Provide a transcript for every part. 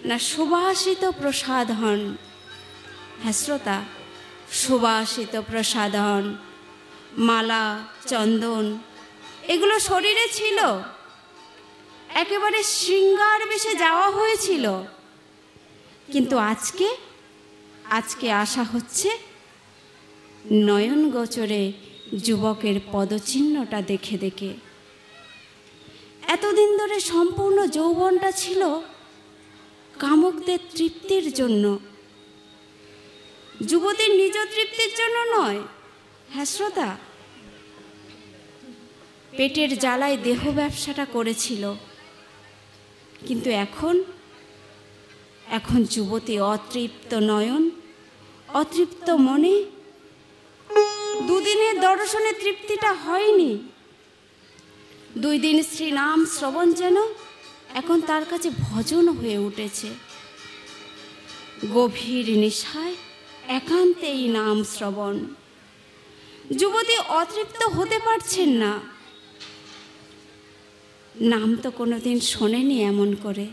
না সুবাসিত প্রসাদ হন। হ্যাঁ শ্রোতা, সুবাসিত প্রসাদ হন। মালা, চন্দন এগুলো শরীরে ছিল, একেবারে শৃঙ্গার বেশে যাওয়া হয়েছিল। কিন্তু আজকে আসা হচ্ছে নয়ন গোচরে যুবকের পদচিহ্নটা দেখে দেখে। এতদিন ধরে সম্পূর্ণ যৌবনটা ছিল কামুকদের তৃপ্তির জন্য, যুবতীর নিজ তৃপ্তির জন্য নয়। হ্যাঁ শ্রোতা, পেটের জ্বালায় দেহ ব্যবসাটা করেছিল। কিন্তু এখন যুবতী অতৃপ্ত নয়ন, অতৃপ্ত মনে। দুদিনের দর্শনে তৃপ্তিটা হয়নি। 2 দিন শ্রীনাম শ্রবণ যেন এখন তার কাছে ভজন হয়ে উঠেছে। গভীর নেশায় একান্তে এই নাম শ্রবণ। যুবতী অতৃপ্ত হতে পারছেন না। নাম তো কোনোদিন শোনেনি এমন করে,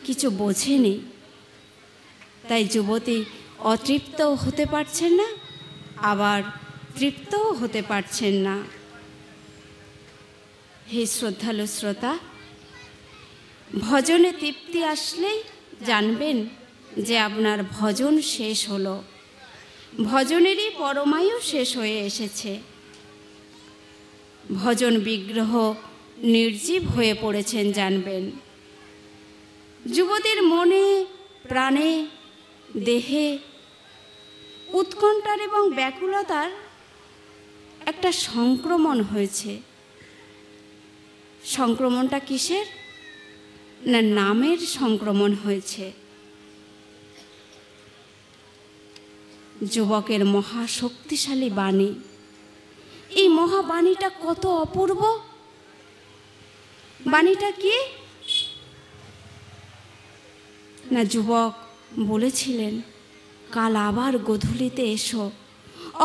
কিছু বোঝেনি, তাই যুবতী অতৃপ্তও হতে পারছেন না, আবার তৃপ্তও হতে পারছেন না। হে শ্রদ্ধালু শ্রোতা, ভজনে তৃপ্তি আসলেই জানবেন যে আপনার ভজন শেষ হলো, ভজনেরই পরমায়ু শেষ হয়ে এসেছে। ভজন বিগ্রহ নির্জীব হয়ে পড়েছেন জানবেন। যুবতীর মনে, প্রাণে, দেহে উৎকণ্ঠার এবং ব্যাকুলতার একটা সংক্রমণ হয়েছে। সংক্রমণটা কিসের? না নামের সংক্রমণ হয়েছে। যুবকের মহাশক্তিশালী বাণী, এই মহাবাণীটা কত অপূর্ব। বাণীটা কি না যুবক বলেছিলেন, কাল আবার গোধূলিতে এসো,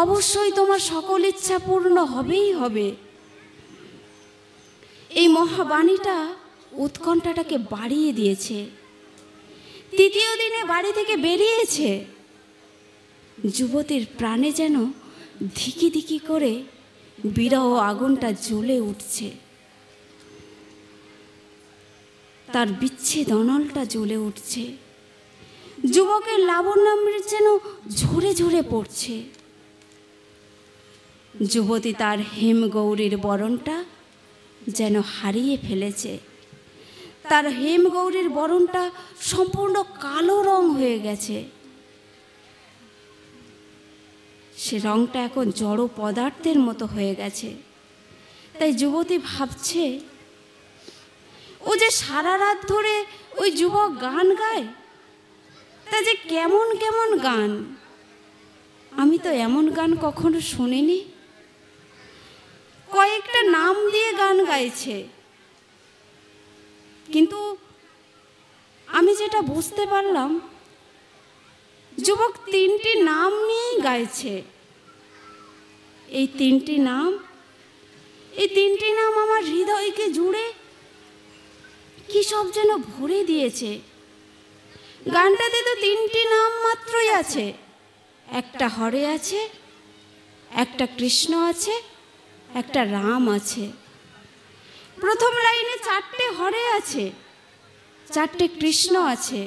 অবশ্যই তোমার সকল ইচ্ছা পূর্ণ হবেই হবে। এই মহাবাণীটা উৎকণ্ঠাটাকে বাড়িয়ে দিয়েছে। 3য় দিনে বাড়ি থেকে বেরিয়েছে। যুবতীর প্রাণে যেন ধিকি ধিকি করে বিরহ আগুনটা জ্বলে উঠছে, তার বিচ্ছেদ অনলটা জ্বলে উঠছে। যুবকের লাবণ্যামৃত যেন ঝরে ঝরে পড়ছে। যুবতী তার হেমগৌরীর বরণটা যেন হারিয়ে ফেলেছে। তার হেমগৌরীর বরণটা সম্পূর্ণ কালো রং হয়ে গেছে। সে রংটা এখন জড় পদার্থের মতো হয়ে গেছে। তাই যুবতী ভাবছে, ও যে সারা রাত ধরে ওই যুবক গান গায়, তা যে কেমন কেমন গান, আমি তো এমন গান কখনো শুনিনি। কয়েকটা নাম দিয়ে গান গাইছে, কিন্তু আমি যেটা বুঝতে পারলাম, যুবক 3টি নাম নিয়েই গাইছে। এই 3টি নাম আমার হৃদয়কে জুড়ে কি সব যেন ভরে দিয়েছে। গানটাতে তো 3টি নাম মাত্রই আছে। একটা হরে আছে, একটা কৃষ্ণ আছে, একটা রাম আছে। প্রথম লাইনে 4টে হরে আছে, 4টে কৃষ্ণ আছে।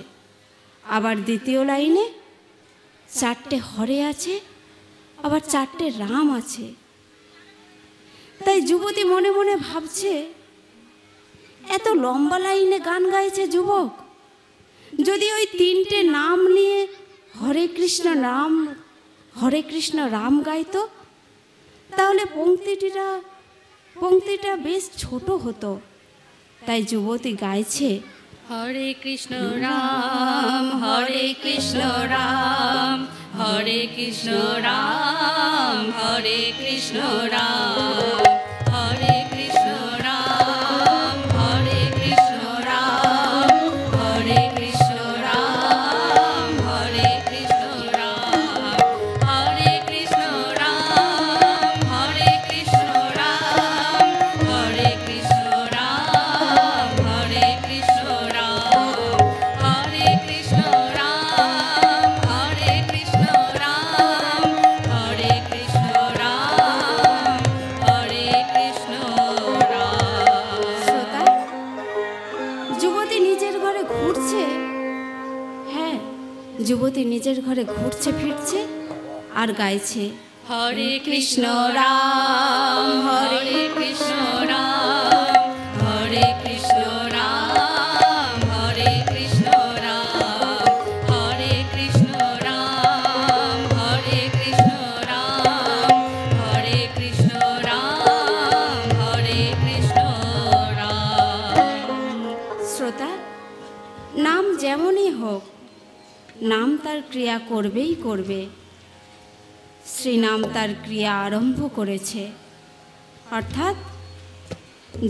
আবার দ্বিতীয় লাইনে 4টে হরে আছে, আবার 4টে রাম আছে। তাই যুবতী মনে মনে ভাবছে, এত লম্বা লাইনে গান গাইছে যুবক, যদি ওই 3টে নাম নিয়ে হরে কৃষ্ণ রাম গাইতো, তাহলে পংক্তিটা বেশ ছোট হতো। তাই যুবতী গাইছে, হরে কৃষ্ণ রাম, হরে কৃষ্ণ রাম, হরে কৃষ্ণ রাম, হরে কৃষ্ণ রাম, হরে কৃষ্ণ রাম, হরে কৃষ্ণ রাম, হরে কৃষ্ণ রাম, হরে কৃষ্ণ রাম, হরে কৃষ্ণ রাম, হরে কৃষ্ণ রাম, হরে কৃষ্ণ রাম, হরে কৃষ্ণ রাম, ঘরে ঘুরছে, হ্যাঁ, যুবতী নিজের ঘরে ঘুরছে ফিরছে আর গাইছে, হরে কৃষ্ণ রাম হরে কৃষ্ণ রাম হরে কৃষ্ণ রাম হরে কৃষ্ণ রাম হরে কৃষ্ণ রাম হরে কৃষ্ণ রাম হরে কৃষ্ণ রাম হরে কৃষ্ণ রাম। শ্রোতা, নাম যেমনই হোক, নাম তার ক্রিয়া করবেই করবে। শ্রীনাম তার ক্রিয়া আরম্ভ করেছে, অর্থাৎ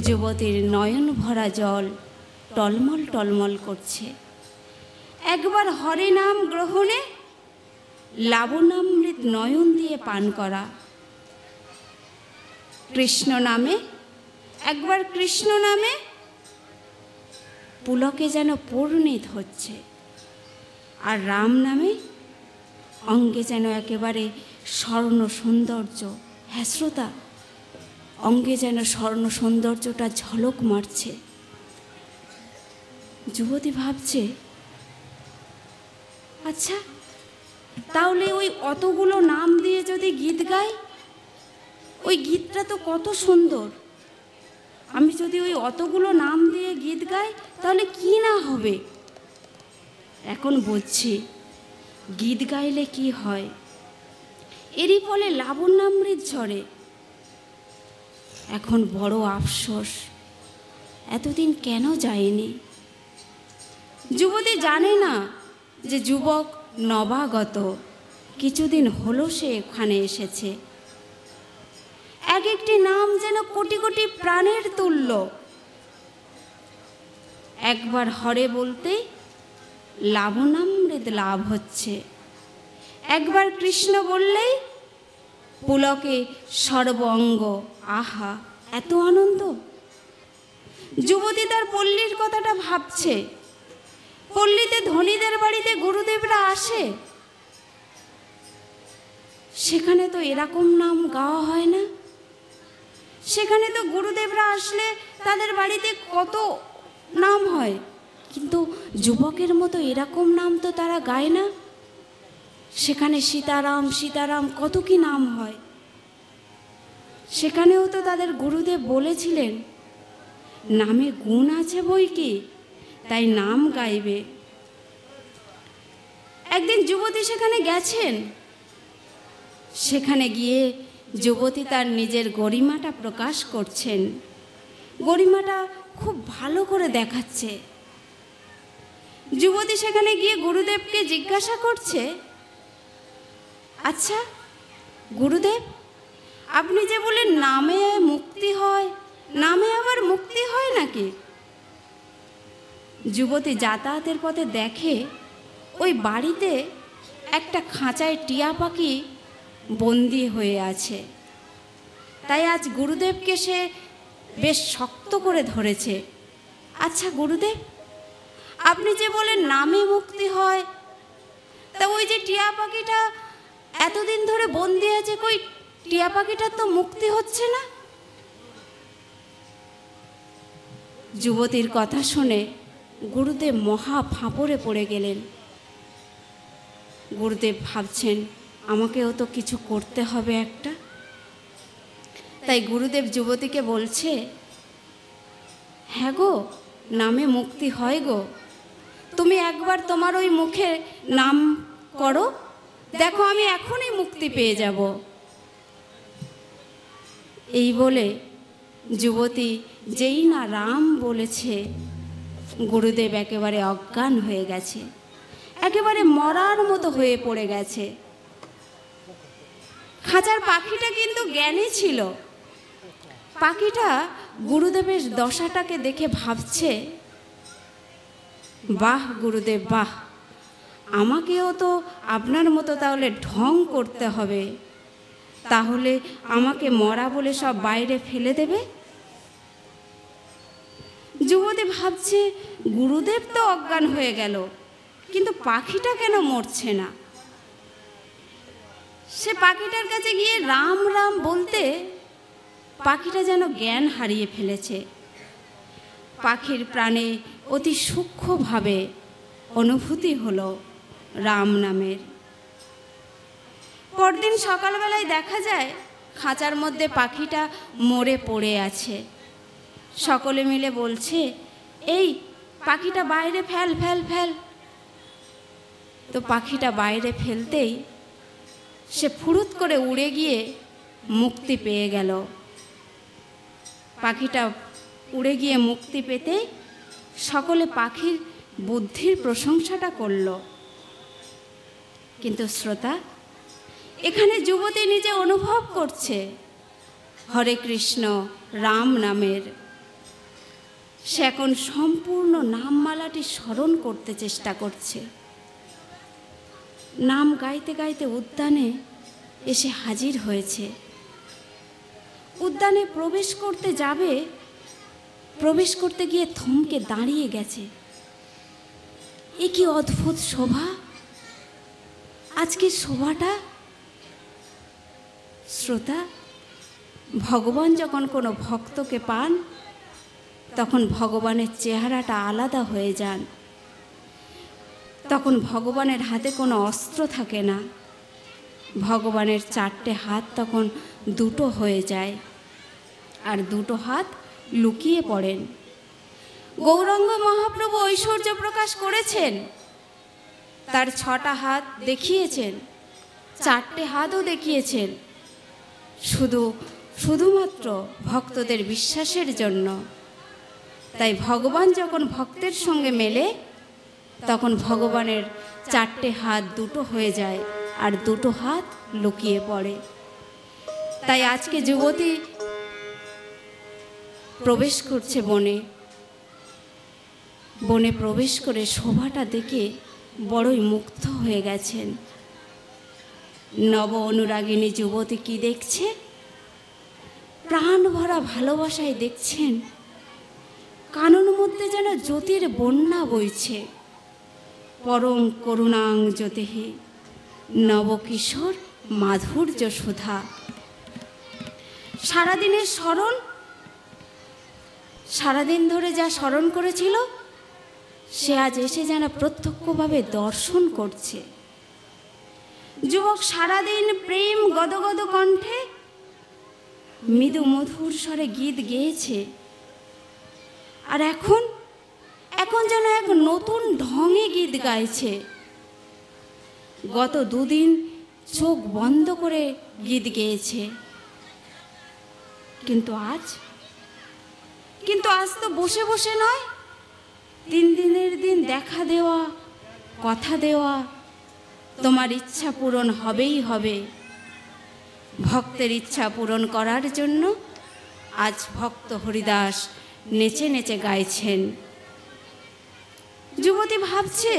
যুবতীর নয়ন ভরা জল টলমল টলমল করছে। একবার হরে নাম গ্রহণে লাবণামৃত নয়ন দিয়ে পান করা। কৃষ্ণ নামে, একবার কৃষ্ণ নামে পুলকে যেন পূর্ণিত হচ্ছে, আর রাম নামে অঙ্গে যেন একেবারে স্বর্ণ সৌন্দর্য। হ্যাঁ শ্রোতা, অঙ্গে যেন স্বর্ণ সৌন্দর্যটা ঝলক মারছে। যুবতী ভাবছে, আচ্ছা তাহলে ওই অতগুলো নাম দিয়ে যদি গীত গাই, ওই গীতটা তো কত সুন্দর। আমি যদি ওই অতগুলো নাম দিয়ে গীত গাই তাহলে কি না হবে। এখন বুঝছি গীত গাইলে কি হয়। এরই ফলে লাবণ্যামৃত ঝরে। এখন বড় আফসোস, এতদিন কেন যায়নি। যুবতী জানে না যে যুবক নবাগত, কিছুদিন হলো সে এখানে এসেছে। এক একটি নাম যেন কোটি কোটি প্রাণের তুল্য। একবার হরে বলতেই লাবণামৃত লাভ হচ্ছে, একবার কৃষ্ণ বললেই পুলকে সর্ব অঙ্গ। আহা, এত আনন্দ। যুবতী তার পল্লীর কথাটা ভাবছে। পল্লীতে ধনীদের বাড়িতে গুরুদেবরা আসে, সেখানে তো এরকম নাম গাওয়া হয় না। সেখানে তো গুরুদেবরা আসলে তাদের বাড়িতে কত নাম হয়, কিন্তু যুবকের মতো এরকম নাম তো তারা গায় না। সেখানে সীতারাম সীতারাম কত কি নাম হয়। সেখানেও তো তাদের গুরুদেব বলেছিলেন, নামে গুণ আছে বই কি, তাই নাম গাইবে। একদিন যুবতী সেখানে গেছেন। সেখানে গিয়ে যুবতী তার নিজের গরিমাটা প্রকাশ করছেন। গরিমাটা খুব ভালো করে দেখাচ্ছে। যুবতী সেখানে গিয়ে গুরুদেবকে জিজ্ঞাসা করছে, আচ্ছা গুরুদেব, আপনি যে বলেন নামে মুক্তি হয়, নামে আবার মুক্তি হয় নাকি? যুবতী যাতায়াতের পথে দেখে ওই বাড়িতে একটা খাঁচায় টিয়া পাখি বন্দি হয়ে আছে। তাই আজ গুরুদেবকে সে বেশ শক্ত করে ধরেছে। আচ্ছা গুরুদেব, আপনি যে বলেন নামে মুক্তি হয়, তা ওই যে টিয়া পাখিটা এতদিন ধরে বন্দি আছে, কই টিয়া পাখিটার তো মুক্তি হচ্ছে না। যুবতীর কথা শুনে গুরুদেব মহা ফাঁপড়ে পড়ে গেলেন। গুরুদেব ভাবছেন, আমাকেও তো কিছু করতে হবে একটা। তাই গুরুদেব যুবতীকে বলছে, হ্যাঁ গো, নামে মুক্তি হয় গো। তুমি একবার তোমার ওই মুখে নাম করো, দেখো আমি এখনই মুক্তি পেয়ে যাব। এই বলে যুবতী যেই না রাম বলেছে, গুরুদেব একেবারে অজ্ঞান হয়ে গেছে, একেবারে মরার মতো হয়ে পড়ে গেছে। খাঁচার পাখিটা কিন্তু জ্ঞানী ছিল। পাখিটা গুরুদেবের দশাটাকে দেখে ভাবছে, বাহ গুরুদেব বাহ, আমাকেও তো আপনার মতো তাহলে ঢং করতে হবে, তাহলে আমাকে মরা বলে সব বাইরে ফেলে দেবে। যুবতী ভাবছে, গুরুদেব তো অজ্ঞান হয়ে গেল, কিন্তু পাখিটা কেন মরছে না। সে পাখিটার কাছে গিয়ে রাম রাম বলতে পাখিটা যেন জ্ঞান হারিয়ে ফেলেছে। পাখির প্রাণে অতি সূক্ষ্মভাবে অনুভূতি হলো রাম নামের। পরদিন সকালবেলায় দেখা যায় খাঁচার মধ্যে পাখিটা মরে পড়ে আছে। সকলে মিলে বলছে, এই পাখিটা বাইরে ফেল ফেল ফেল। তো পাখিটা বাইরে ফেলতেই সে ফুরুত করে উড়ে গিয়ে মুক্তি পেয়ে গেল। পাখিটা উড়ে গিয়ে মুক্তি পেতে সকলে পাখির বুদ্ধির প্রশংসাটা করল। কিন্তু শ্রোতা, এখানে যুবতী নিজে অনুভব করছে হরে কৃষ্ণ রাম নামের। সে এখন সম্পূর্ণ নামমালাটি স্মরণ করতে চেষ্টা করছে। নাম গাইতে গাইতে উদ্যানে এসে হাজির হয়েছে। উদ্যানে প্রবেশ করতে যাবে, প্রবেশ করতে গিয়ে থমকে দাঁড়িয়ে গেছে। এ কি অদ্ভুত শোভা! আজকের শোভাটা! শ্রোতা, ভগবান যখন কোনো ভক্তকে পান তখন ভগবানের চেহারাটা আলাদা হয়ে যান। তখন ভগবানের হাতে কোনো অস্ত্র থাকে না। ভগবানের 4টে হাত তখন 2টো হয়ে যায়, আর 2টো হাত লুকিয়ে পড়েন। গৌরাঙ্গ মহাপ্রভু ঐশ্বর্য প্রকাশ করেছেন, তার 6টা হাত দেখিয়েছেন, 4টে হাতও দেখিয়েছেন, শুধুমাত্র ভক্তদের বিশ্বাসের জন্য। তাই ভগবান যখন ভক্তের সঙ্গে মেলে তখন ভগবানের 4টে হাত 2টো হয়ে যায়, আর 2টো হাত লুকিয়ে পড়ে। তাই আজকে যুবতী প্রবেশ করছে বনে। বনে প্রবেশ করে শোভাটা দেখে বড়ই মুগ্ধ হয়ে গেছেন। নব অনুরাগিনী যুবতী কি দেখছে? প্রাণ ভরা ভালোবাসায় দেখছেন কানন মধ্যে যেন জ্যোতির বন্যা বইছে। পরম করুণাং জ্যোতিহি নবকিশোর মাধুর্য সুধা। সারাদিনের স্মরণ, সারাদিন ধরে যা স্মরণ করেছিল সে আজ এসে যেন প্রত্যক্ষভাবে দর্শন করছে। যুবক সারাদিন প্রেম গদগদ কণ্ঠে মৃদু মধুর স্বরে গীত গেয়েছে, আর এখন যেন এক নতুন ঢঙে গীত গাইছে। গত 2 দিন চোখ বন্ধ করে গীত গেয়েছে, কিন্তু আজ তো বসে বসে নয়, 3 দিনের দিন দেখা দেওয়া, কথা দেওয়া, তোমার ইচ্ছা পূরণ হবেই হবে। ভক্তের ইচ্ছা পূরণ করার জন্য আজ ভক্ত হরিদাস নেচে নেচে গাইছেন। যুবতী ভাবছে,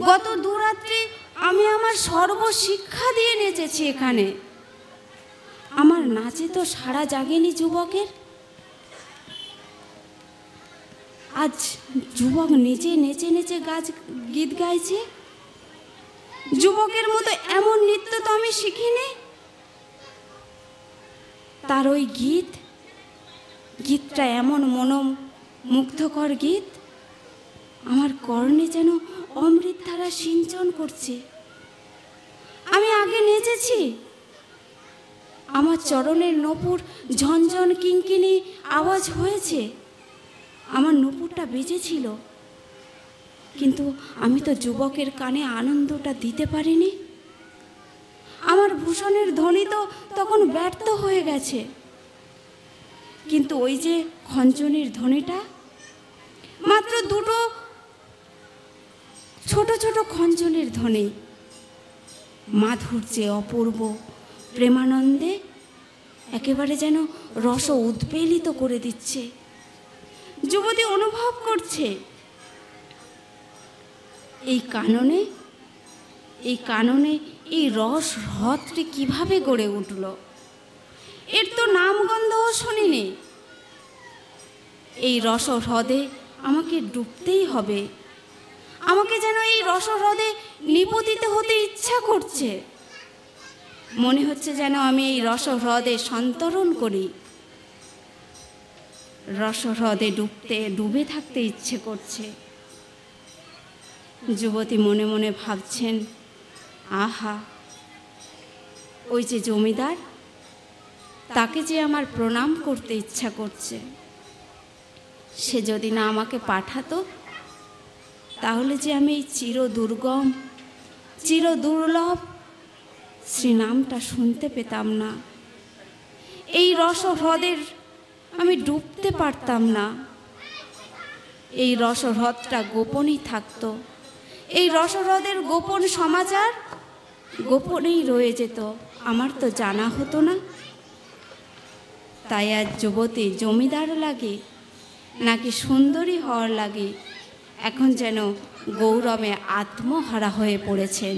গত 2 রাত্রি আমি আমার সর্বশিক্ষা দিয়ে নেচেছি এখানে, আমার নাচে তো সারা জাগেনি যুবকের। আজ যুবক নিজে নেচে নেচে গীত গাইছে। যুবকের মতো এমন নৃত্য তো আমি শিখিনি। তার ওই গীতটা এমন মনোমুগ্ধকর গীত, আমার কর্ণে যেন অমৃত ধারা সিঞ্চন করছে। আমি আগে নেচেছি, আমার চরণের নূপুর ঝনঝন কিঙ্কিনি আওয়াজ হয়েছে, আমার নূপুরটা বেজেছিল, কিন্তু আমি তো যুবকের কানে আনন্দটা দিতে পারিনি। আমার ভূষণের ধ্বনি তো তখন ব্যর্থ হয়ে গেছে। কিন্তু ওই যে খঞ্জনির ধ্বনিটা, মাত্র 2টো ছোট ছোট খঞ্জনির ধ্বনি, মাধুর্যে অপূর্ব প্রেমানন্দে একেবারে যেন রস উদ্বেলিত করে দিচ্ছে। যুবতী অনুভব করছে এই কাননে এই রস হ্রদটি কিভাবে গড়ে উঠল। এর তো নামগন্ধও শুনিনি। এই রস হ্রদে আমাকে ডুবতেই হবে, আমাকে যেন এই রস হ্রদে নিপতিত হতে ইচ্ছা করছে। মনে হচ্ছে যেন আমি এই রস হ্রদে সন্তরণ করি। রসহ্রদে ডুবে থাকতে ইচ্ছে করছে। যুবতী মনে মনে ভাবছেন, আহা, ওই যে জমিদার, তাকে যে আমার প্রণাম করতে ইচ্ছা করছে। সে যদি না আমাকে পাঠাতো, তাহলে যে আমি এই চিরদুর্গম, চিরদুর্লভ শ্রীনামটা শুনতে পেতাম না। এই রসহ্রদের আমি ডুবতে পারতাম না। এই রসহ্রদটা গোপনই থাকতো। এই রসহ্রদের গোপন সমাচার গোপনেই রয়ে যেত, আমার তো জানা হতো না। তাই আজ যুবতী জমিদার লাগে নাকি সুন্দরী হওয়ার লাগে, এখন যেন গৌরবে আত্মহারা হয়ে পড়েছেন।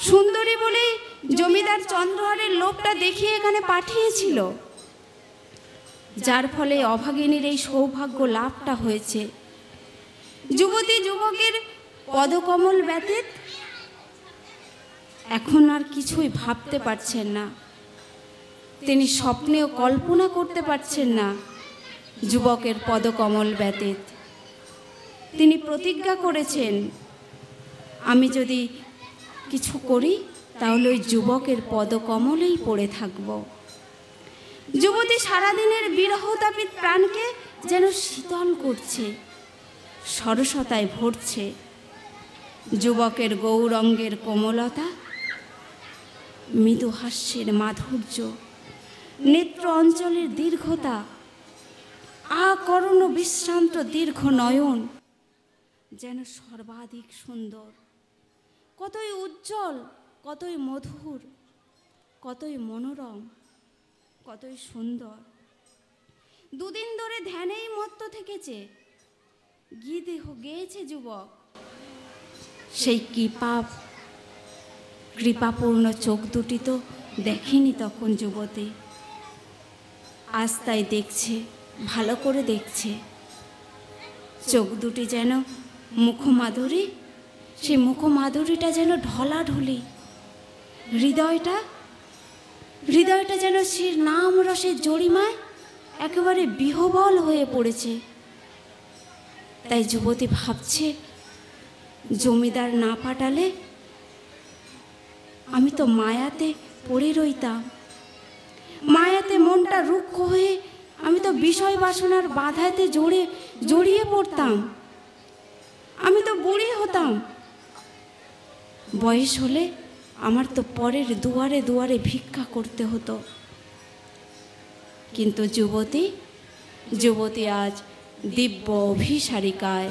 সুন্দরী বলেই জমিদার চন্দ্রহারের লোভটা দেখিয়ে এখানে পাঠিয়েছিল, যার ফলে অভাগিনীর এই সৌভাগ্য লাভটা হয়েছে। যুবতী যুবকের পদকমল ব্যতীত এখন আর কিছুই ভাবতে পারছেন না। তিনি স্বপ্নেও কল্পনা করতে পারছেন না যুবকের পদকমল ব্যতীত। তিনি প্রতিজ্ঞা করেছেন, আমি যদি কিছু করি তাহলে ওই যুবকের পদকমলেই পড়ে থাকব। যুবতী সারাদিনের বিরহতাপিত প্রাণকে যেন শীতল করছে, সরসতায় ভরছে। যুবকের গৌরঙ্গের কোমলতা, মৃদু হাস্যের মাধুর্য, নেত্র অঞ্চলের দীর্ঘতা, আকরণ বিশ্রান্ত দীর্ঘ নয়ন যেন সর্বাধিক সুন্দর। কতই উজ্জ্বল, কতই মধুর, কতই মনোরম, কতই সুন্দর। দুদিন ধরে ধ্যানেই মত্ত থেকেছে, গেয়েছে যুবক। সেই কৃপাপূর্ণ চোখ দুটি তো দেখেনি তখন যুবতী, আজ তাই দেখছে, ভালো করে দেখছে। চোখ দুটি যেন মুখমাধুরী, সেই মুখমাধুরীটা যেন ঢলাঢলি। হৃদয়টা যেন শ্রীর নাম রসের জড়িমায় একেবারে বিহ্বল হয়ে পড়েছে। তাই যুবতী ভাবছে, জমিদার না পাঠালে আমি তো মায়াতে পড়ে রইতাম। মায়াতে মনটা রুক্ষ হয়ে আমি তো বিষয় বাসনার বাধাতে জড়িয়ে পড়তাম। আমি তো বুড়ি হতাম। বয়স হলে আমার তো পরের দুয়ারে দুয়ারে ভিক্ষা করতে হতো। কিন্তু যুবতী আজ দিব্য অভিসারিকায়।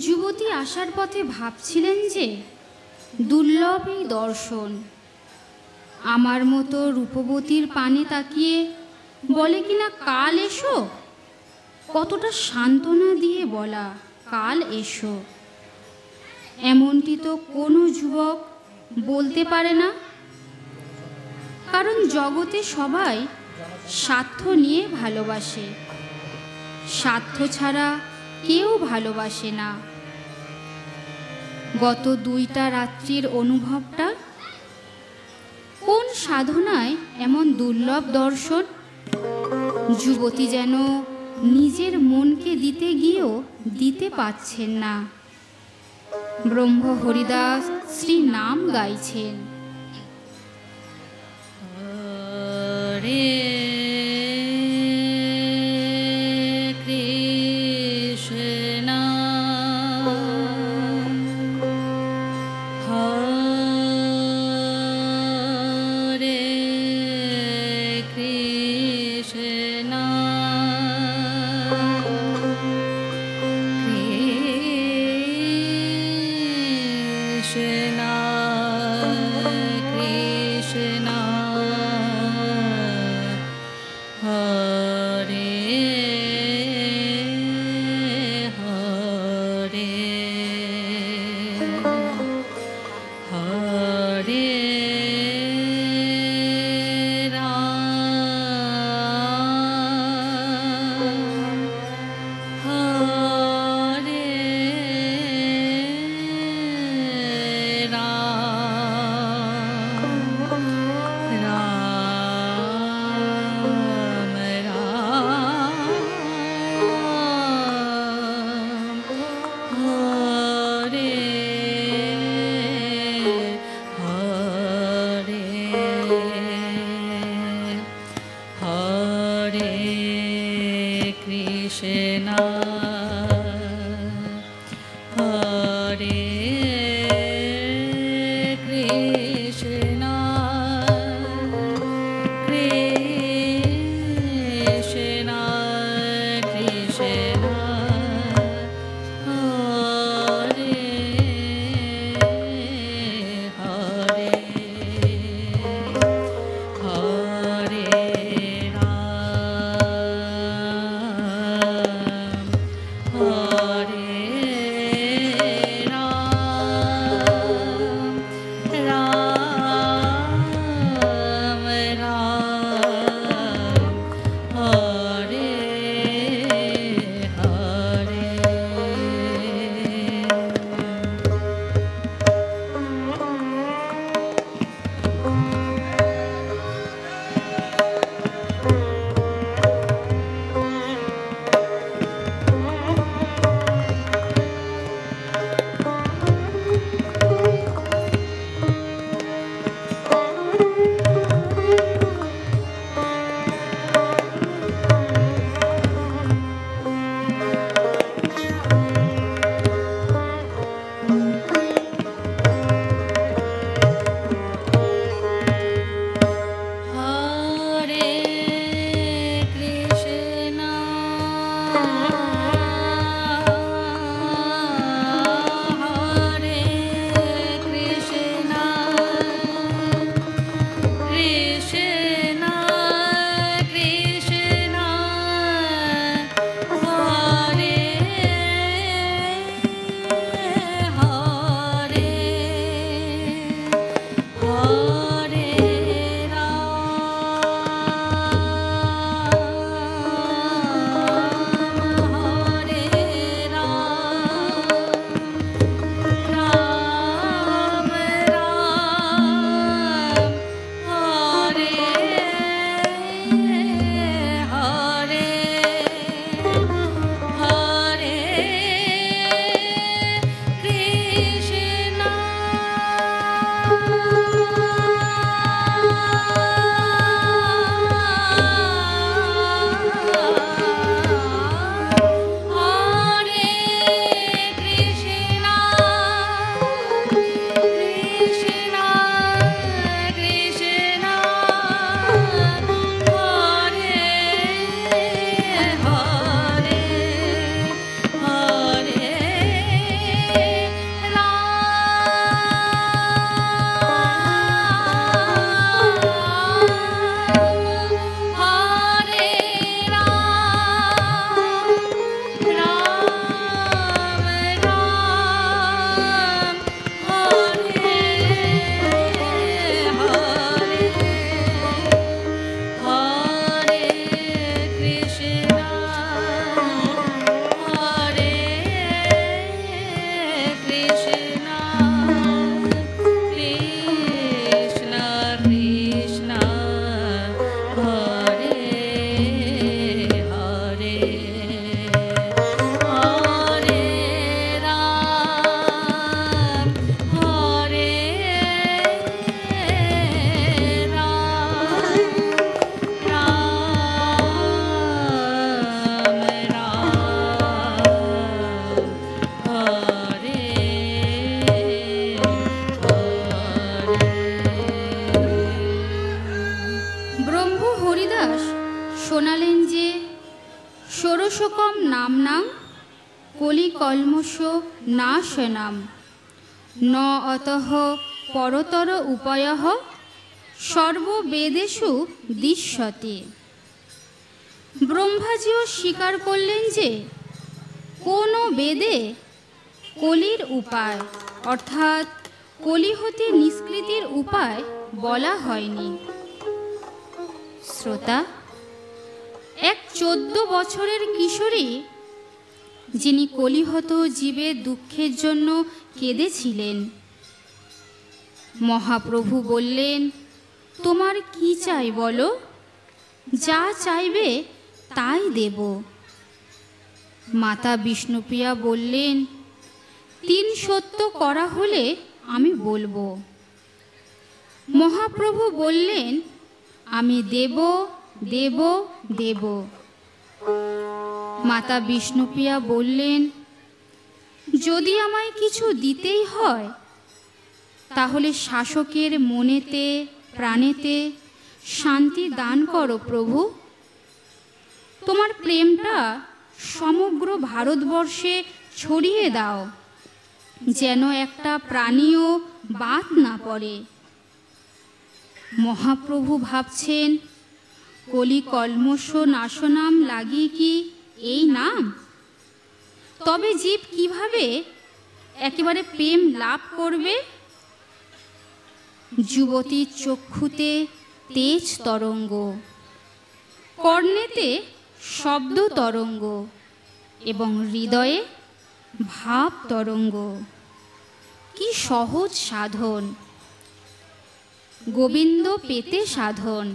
যুবতী আসার পথে ভাবছিলেন যে দুর্লভ এই দর্শন। আমার মতো রূপবতীর পানে তাকিয়ে বলে কিনা কাল এসো, কতটা সান্ত্বনা দিয়ে বলা কাল এসো, এমনটি তো কোনো যুবক বলতে পারে না। কারণ জগতে সবাই স্বার্থ নিয়ে ভালোবাসে, স্বার্থ ছাড়া কেউ ভালোবাসে না। গত 2টা রাত্রির অনুভবটা কোন সাধনায় এমন দুর্লভ দর্শন? যুবতী যেন নিজের মনকে দিতে গিয়েও দিতে পারছেন না। ব্রহ্ম হরিদাস শ্রী নাম গাইছেন। হরে কৃষ্ণ হরে কৃষ্ণ কৃষ্ণ কৃষ্ণ কলিকল্মষ নাশনাম ন অতঃ পরতর উপায়ঃ সর্ববেদেষু দৃশ্যতে। ব্রহ্মাজিও স্বীকার করলেন যে কোনো বেদে কলির উপায় অর্থাৎ কলি হতে নিষ্কৃতির উপায় বলা হয়নি। শ্রোতা, এক 14 বছরের কিশোরী যিনি কলিহত জীবের দুঃখের জন্য কেঁদেছিলেন, মহাপ্রভু বললেন, তোমার কি চাই বলো, যা চাইবে তাই দেব। মাতা বিষ্ণুপ্রিয়া বললেন, 3 সত্য করা হলে আমি বলবো। মহাপ্রভু বললেন, আমি দেব দেব দেব। মাতা বিষ্ণুপ্রিয়া বললেন, যদি আমায় কিছু দিতেই হয় তাহলে শাসকের মনেতে প্রাণেতে শান্তি দান করো প্রভু। তোমার প্রেমটা সমগ্র ভারতবর্ষে ছড়িয়ে দাও, যেন একটা প্রাণীও বাদ না পড়ে। মহাপ্রভু ভাবছেন, কলিকল্মষ নাশনাম লাগিয়ে কি এই নাম? তবে জীব কিভাবে একেবারে প্রেম লাভ করবে? যুবতীর চক্ষুতে তেজ তরঙ্গ, কর্ণেতে শব্দ তরঙ্গ এবং হৃদয়ে ভাব তরঙ্গ। কি সহজ সাধন, গোবিন্দ পেতে সাধন।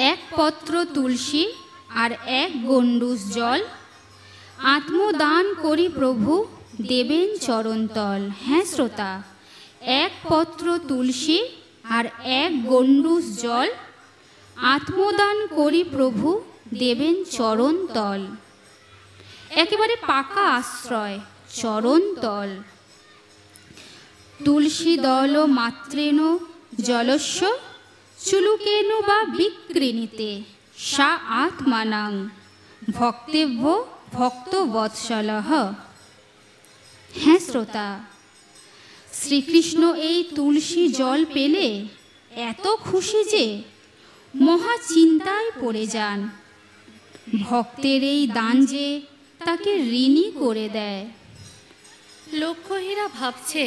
1 পত্র তুলসী আর 1 গণ্ডূষ জল আত্মদান করি প্রভু দেবেন চরণতল। হ্যাঁ শ্রোতা, 1 পত্র তুলসী আর 1 গণ্ডূষ জল আত্মদান করি প্রভু দেবেন চরণতল। একেবারে পাকা আশ্রয় চরণতল। তুলসী দল মাত্রেণ জলস্য চুলুকেন বা বিক্রিণীতে সা আত্মানাং ভক্তেভ্য ভক্তবৎসলঃ। হ্যাঁ শ্রোতা, শ্রীকৃষ্ণ এই তুলসী জল পেলে এত খুশি যে মহা চিন্তায় পড়ে যান। ভক্তের এই দান যে তাকে ঋণী করে দেয়। লক্ষ্যহীরা ভাবছে,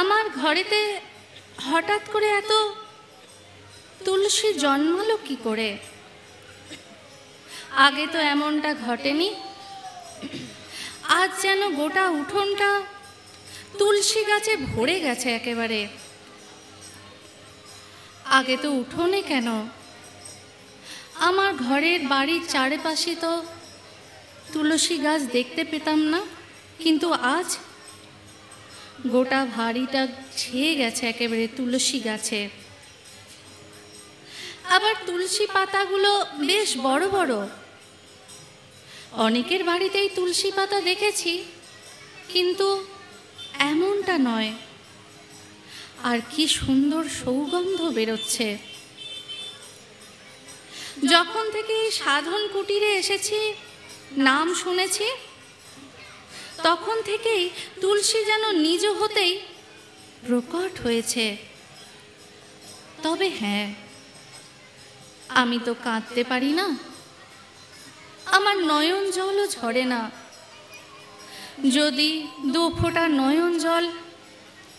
আমার ঘরেতে হঠাৎ করে এত তুলসী জন্মালো কি করে? আগে তো এমনটা ঘটেনি। আজ যেন গোটা উঠোনটা তুলসী গাছে ভরে গেছে একেবারে। আগে তো উঠোনে কেন, আমার ঘরের বাড়ির চারপাশে তো তুলসী গাছ দেখতে পেতাম না, কিন্তু আজ গোটা ভারিটা ছেয়ে গেছে একেবারে তুলসী গাছে। আবার তুলসী পাতাগুলো বেশ বড় বড়। অনেকের বাড়িতেই তুলসী পাতা দেখেছি, কিন্তু এমনটা নয়। আর কি সুন্দর সৌগন্ধ বেরোচ্ছে। যখন থেকে এই সাধন কুটিরে এসেছি, নাম শুনেছি, তখন থেকেই তুলসী যেন নিজ হতেই প্রকট হয়েছে। তবে হ্যাঁ, আমি তো কাঁদতে পারি না, আমার নয়ন জলও ঝরে না। যদি 2 ফোঁটা নয়ন জল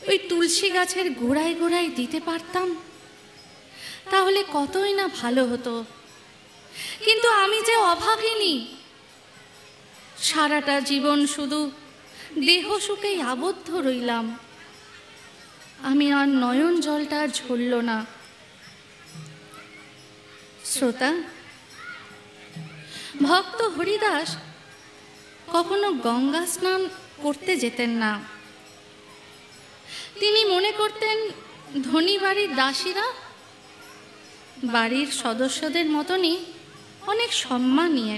ওই তুলসী গাছের গোড়ায় গোড়ায় দিতে পারতাম, তাহলে কতই না ভালো হতো। কিন্তু আমি যে অভাগিনী, সারাটা জীবন শুধু দেহ সুখেই আবদ্ধ রইলাম। আমি আর নয়ন জলটা আর ঝরল না। শ্রোতা, ভক্ত হরিদাস কখনো গঙ্গা স্নান করতে যেতেন না। তিনি মনে করতেন ধনী বাড়ির দাসীরা বাড়ির সদস্যদের মতনই অনেক সম্মানীয়।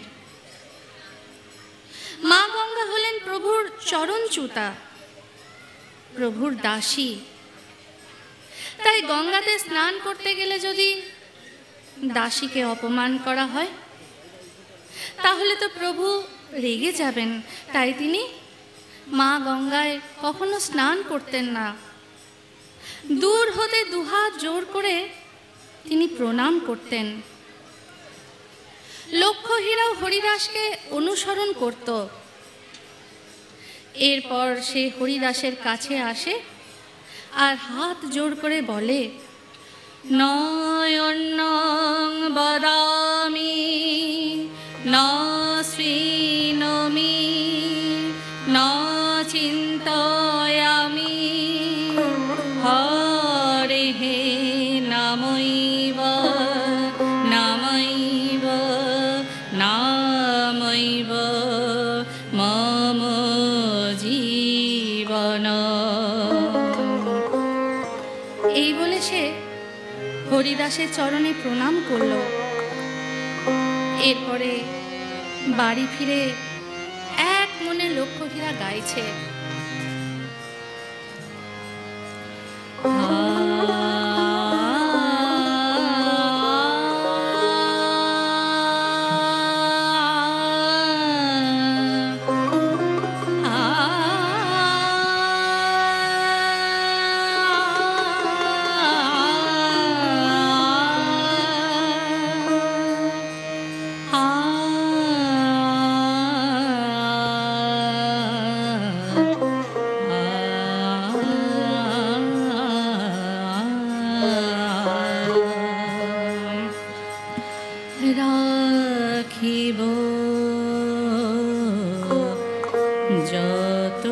মা গঙ্গা হলেন প্রভুর চরণচ্যুতা, প্রভুর দাসী। তাই গঙ্গাতে স্নান করতে গেলে যদি দাসীকে অপমান করা হয়, তাহলে তো প্রভু রেগে যাবেন। তাই তিনি মা গঙ্গায় কখনো স্নান করতেন না। দূর হতে দুহাত জোর করে তিনি প্রণাম করতেন। লক্ষ্মীরাও হরিদাসকে অনুসরণ করত। এরপর সে হরিদাসের কাছে আসে আর হাত জোর করে বলে, নয়নং বদামি ন শ্রীনমি ন চিন্তয়ামি হরেঃ নামৈব নামৈব নামৈব মম জীবন। এই বলে সে হরিদাসের চরণে প্রণাম করল। এরপরে বাড়ি ফিরে এক মনে লক্ষ্মীরা গাইছে, রাখিব যত